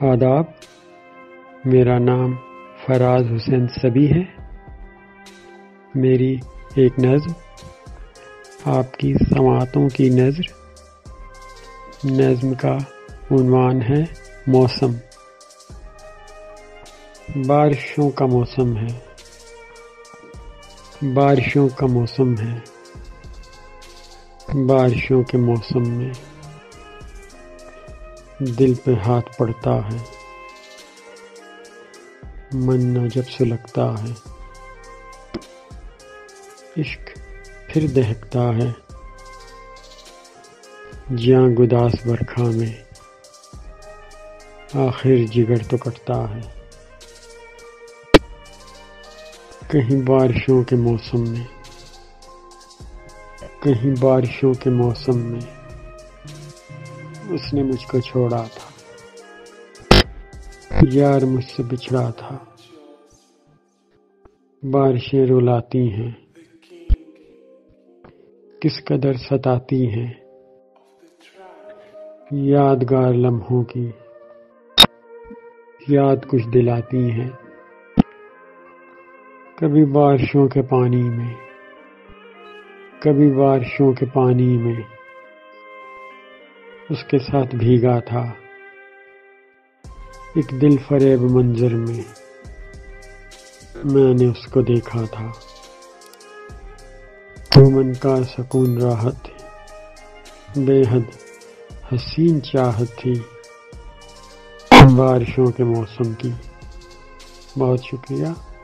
آداب، میرا نام فراز حسین صبی ہے۔ میری ایک نظم آپ کی سماعتوں کی نظر۔ نظم کا عنوان ہے موسم۔ بارشوں کا موسم ہے، بارشوں کا موسم ہے، بارشوں کے موسم میں دل پہ ہاتھ پڑتا ہے، من نہ جب سلگتا ہے، عشق پھر دہکتا ہے، جاں گداز برکھا میں آخر جگر تو کٹتا ہے۔ کہیں بارشوں کے موسم میں، کہیں بارشوں کے موسم میں اس نے مجھ کو چھوڑا تھا، یار مجھ سے بچھڑا تھا۔ بارشیں رلاتی ہیں، کس قدر ستاتی ہیں، یادگار لمحوں کی یاد کچھ دلاتی ہیں۔ کبھی بارشوں کے پانی میں، کبھی بارشوں کے پانی میں اس کے ساتھ بھیگا تھا، ایک دل فریب منظر میں نے اس کو دیکھا تھا۔ تو من کا سکون راحت بے حد حسین چاہت تھی بارشوں کے موسم کی۔ بہت شکریہ۔